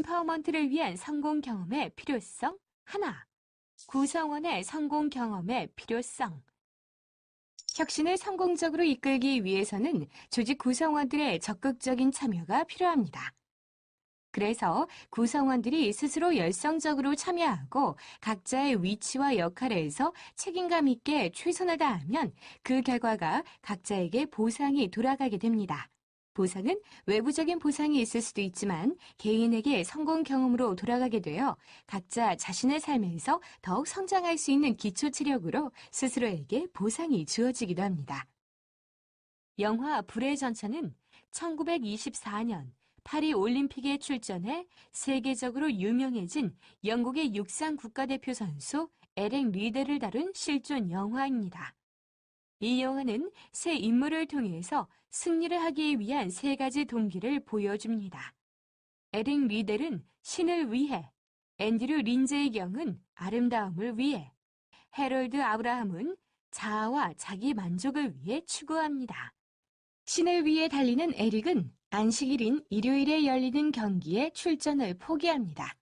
인파워먼트를 위한 성공 경험의 필요성 하나. 구성원의 성공 경험의 필요성. 혁신을 성공적으로 이끌기 위해서는 조직 구성원들의 적극적인 참여가 필요합니다. 그래서 구성원들이 스스로 열성적으로 참여하고 각자의 위치와 역할에서 책임감 있게 최선을 다하면 그 결과가 각자에게 보상이 돌아가게 됩니다. 보상은 외부적인 보상이 있을 수도 있지만 개인에게 성공 경험으로 돌아가게 되어 각자 자신의 삶에서 더욱 성장할 수 있는 기초 체력으로 스스로에게 보상이 주어지기도 합니다. 영화 불의 전차는 1924년 파리 올림픽에 출전해 세계적으로 유명해진 영국의 육상 국가대표 선수 에릭 리드를 다룬 실존 영화입니다. 이 영화는 세 인물을 통해서 승리를 하기 위한 세 가지 동기를 보여줍니다. 에릭 리델은 신을 위해, 앤드류 린제이 경은 아름다움을 위해, 해럴드 아브라함은 자아와 자기 만족을 위해 추구합니다. 신을 위해 달리는 에릭은 안식일인 일요일에 열리는 경기에 출전을 포기합니다.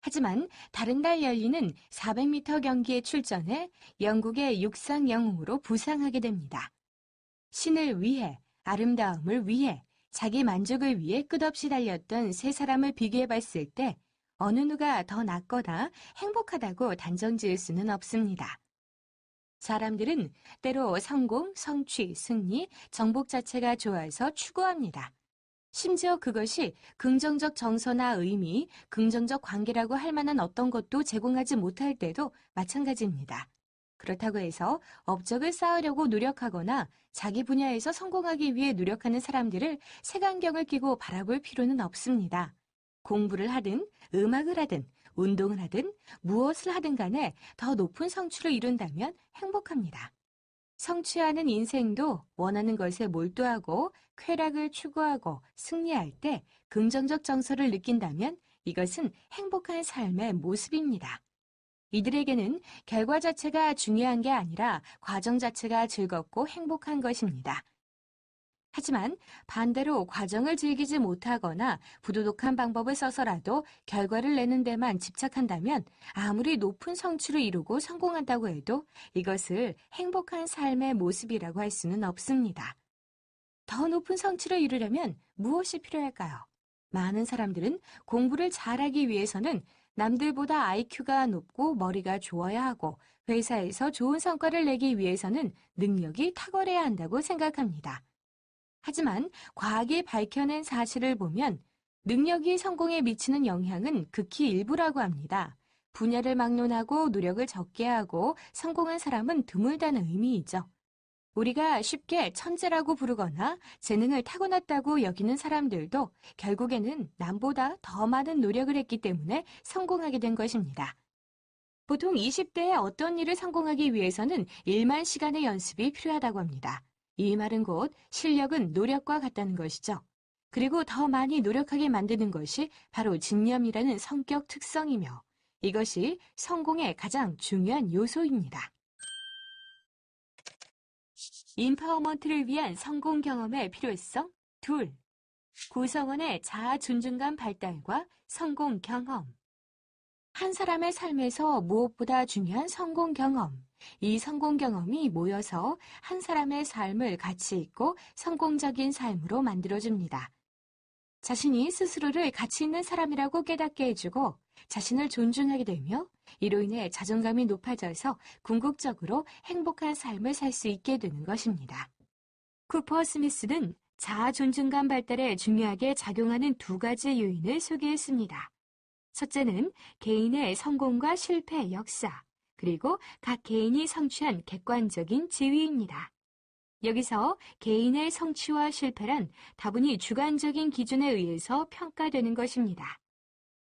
하지만 다른 날 열리는 400m 경기에 출전해 영국의 육상 영웅으로 부상하게 됩니다. 신을 위해, 아름다움을 위해, 자기 만족을 위해 끝없이 달렸던 세 사람을 비교해 봤을 때 어느 누가 더 낫거나 행복하다고 단정 지을 수는 없습니다. 사람들은 때로 성공, 성취, 승리, 정복 자체가 좋아서 추구합니다. 심지어 그것이 긍정적 정서나 의미, 긍정적 관계라고 할 만한 어떤 것도 제공하지 못할 때도 마찬가지입니다. 그렇다고 해서 업적을 쌓으려고 노력하거나 자기 분야에서 성공하기 위해 노력하는 사람들을 색안경을 끼고 바라볼 필요는 없습니다. 공부를 하든 음악을 하든 운동을 하든 무엇을 하든 간에 더 높은 성취를 이룬다면 행복합니다. 성취하는 인생도 원하는 것에 몰두하고 쾌락을 추구하고 승리할 때 긍정적 정서를 느낀다면 이것은 행복한 삶의 모습입니다. 이들에게는 결과 자체가 중요한 게 아니라 과정 자체가 즐겁고 행복한 것입니다. 하지만 반대로 과정을 즐기지 못하거나 부도덕한 방법을 써서라도 결과를 내는 데만 집착한다면 아무리 높은 성취를 이루고 성공한다고 해도 이것을 행복한 삶의 모습이라고 할 수는 없습니다. 더 높은 성취를 이루려면 무엇이 필요할까요? 많은 사람들은 공부를 잘하기 위해서는 남들보다 IQ가 높고 머리가 좋아야 하고 회사에서 좋은 성과를 내기 위해서는 능력이 탁월해야 한다고 생각합니다. 하지만 과학이 밝혀낸 사실을 보면 능력이 성공에 미치는 영향은 극히 일부라고 합니다. 분야를 막론하고 노력을 적게 하고 성공한 사람은 드물다는 의미이죠. 우리가 쉽게 천재라고 부르거나 재능을 타고났다고 여기는 사람들도 결국에는 남보다 더 많은 노력을 했기 때문에 성공하게 된 것입니다. 보통 20대에 어떤 일을 성공하기 위해서는 1만 시간의 연습이 필요하다고 합니다. 이 말은 곧 실력은 노력과 같다는 것이죠. 그리고 더 많이 노력하게 만드는 것이 바로 집념이라는 성격 특성이며 이것이 성공의 가장 중요한 요소입니다. 인파워먼트를 위한 성공 경험의 필요성 둘. 구성원의 자아 존중감 발달과 성공 경험. 한 사람의 삶에서 무엇보다 중요한 성공 경험. 이 성공 경험이 모여서 한 사람의 삶을 가치 있고 성공적인 삶으로 만들어줍니다. 자신이 스스로를 가치 있는 사람이라고 깨닫게 해주고 자신을 존중하게 되며 이로 인해 자존감이 높아져서 궁극적으로 행복한 삶을 살 수 있게 되는 것입니다. 쿠퍼 스미스는 자아 존중감 발달에 중요하게 작용하는 두 가지 요인을 소개했습니다. 첫째는 개인의 성공과 실패 역사, 그리고 각 개인이 성취한 객관적인 지위입니다. 여기서 개인의 성취와 실패란 다분히 주관적인 기준에 의해서 평가되는 것입니다.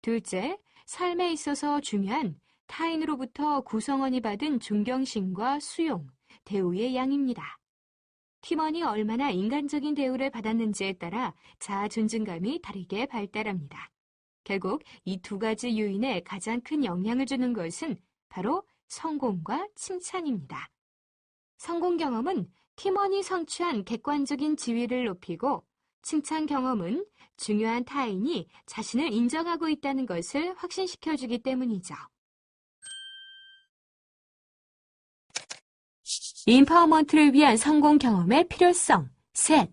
둘째, 삶에 있어서 중요한 타인으로부터 구성원이 받은 존경심과 수용, 대우의 양입니다. 팀원이 얼마나 인간적인 대우를 받았는지에 따라 자아 존중감이 다르게 발달합니다. 결국 이 두 가지 요인에 가장 큰 영향을 주는 것은 바로 성공과 칭찬입니다. 성공 경험은 팀원이 성취한 객관적인 지위를 높이고 칭찬 경험은 중요한 타인이 자신을 인정하고 있다는 것을 확신시켜주기 때문이죠. 인파워먼트를 위한 성공 경험의 필요성. 셋.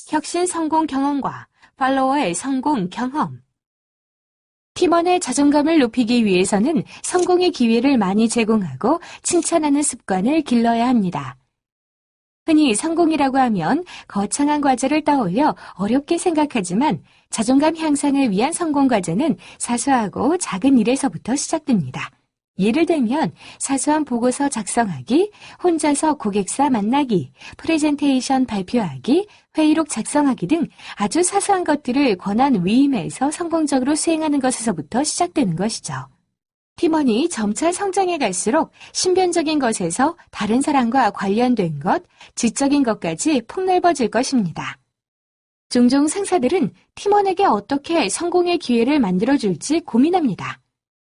혁신 성공 경험과 팔로워의 성공 경험. 팀원의 자존감을 높이기 위해서는 성공의 기회를 많이 제공하고 칭찬하는 습관을 길러야 합니다. 흔히 성공이라고 하면 거창한 과제를 떠올려 어렵게 생각하지만 자존감 향상을 위한 성공 과제는 사소하고 작은 일에서부터 시작됩니다. 예를 들면 사소한 보고서 작성하기, 혼자서 고객사 만나기, 프레젠테이션 발표하기, 회의록 작성하기 등 아주 사소한 것들을 권한 위임에서 성공적으로 수행하는 것에서부터 시작되는 것이죠. 팀원이 점차 성장해 갈수록 신변적인 것에서 다른 사람과 관련된 것, 지적인 것까지 폭넓어질 것입니다. 종종 상사들은 팀원에게 어떻게 성공의 기회를 만들어줄지 고민합니다.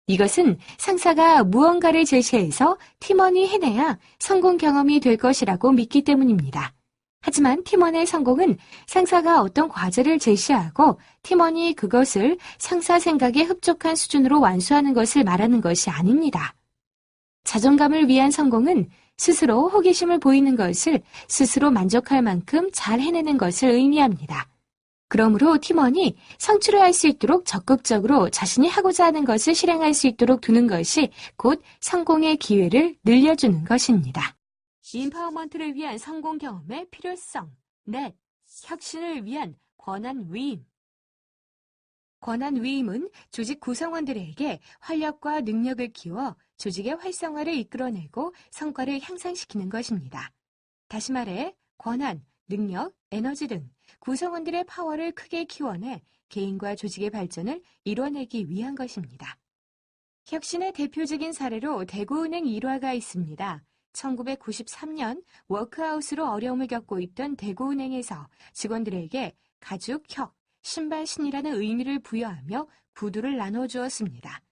이것은 상사가 무언가를 제시해서 팀원이 해내야 성공 경험이 될 것이라고 믿기 때문입니다. 하지만 팀원의 성공은 상사가 어떤 과제를 제시하고 팀원이 그것을 상사 생각에 흡족한 수준으로 완수하는 것을 말하는 것이 아닙니다. 자존감을 위한 성공은 스스로 호기심을 보이는 것을 스스로 만족할 만큼 잘 해내는 것을 의미합니다. 그러므로 팀원이 성취를 할 수 있도록 적극적으로 자신이 하고자 하는 것을 실행할 수 있도록 두는 것이 곧 성공의 기회를 늘려주는 것입니다. 인파워먼트를 위한 성공 경험의 필요성. 넷. 혁신을 위한 권한 위임. 권한 위임은 조직 구성원들에게 활력과 능력을 키워 조직의 활성화를 이끌어내고 성과를 향상시키는 것입니다. 다시 말해 권한, 능력, 에너지 등 구성원들의 파워를 크게 키워내 개인과 조직의 발전을 이뤄내기 위한 것입니다. 혁신의 대표적인 사례로 대구은행 일화가 있습니다. 1993년 워크아웃으로 어려움을 겪고 있던 대구은행에서 직원들에게 가죽, 혁, 신발, 신이라는 의미를 부여하며 구두를 나눠주었습니다.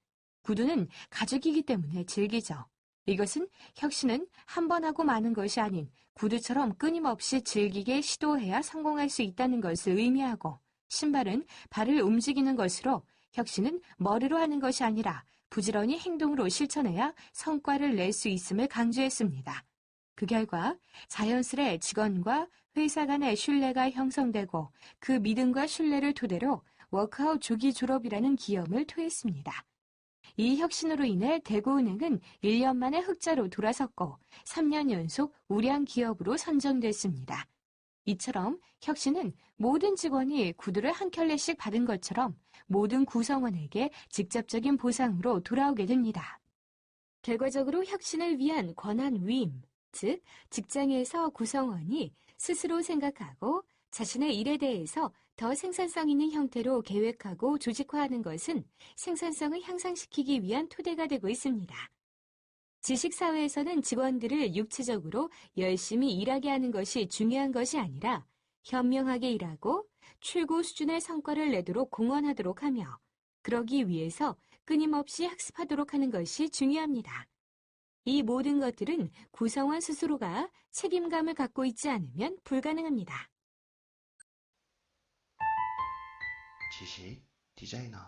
구두는 가죽이기 때문에 질기죠. 이것은 혁신은 한 번 하고 마는 것이 아닌 구두처럼 끊임없이 즐기게 시도해야 성공할 수 있다는 것을 의미하고, 신발은 발을 움직이는 것으로 혁신은 머리로 하는 것이 아니라 부지런히 행동으로 실천해야 성과를 낼 수 있음을 강조했습니다. 그 결과 자연스레 직원과 회사 간의 신뢰가 형성되고 그 믿음과 신뢰를 토대로 워크아웃 조기 졸업이라는 기염을 토했습니다. 이 혁신으로 인해 대구은행은 1년 만에 흑자로 돌아섰고 3년 연속 우량 기업으로 선정됐습니다. 이처럼 혁신은 모든 직원이 구두를 한 켤레씩 받은 것처럼 모든 구성원에게 직접적인 보상으로 돌아오게 됩니다. 결과적으로 혁신을 위한 권한 위임, 즉 직장에서 구성원이 스스로 생각하고 자신의 일에 대해서 더 생산성 있는 형태로 계획하고 조직화하는 것은 생산성을 향상시키기 위한 토대가 되고 있습니다. 지식사회에서는 직원들을 육체적으로 열심히 일하게 하는 것이 중요한 것이 아니라 현명하게 일하고 최고 수준의 성과를 내도록 공헌하도록 하며, 그러기 위해서 끊임없이 학습하도록 하는 것이 중요합니다. 이 모든 것들은 구성원 스스로가 책임감을 갖고 있지 않으면 불가능합니다. 지식 디자이너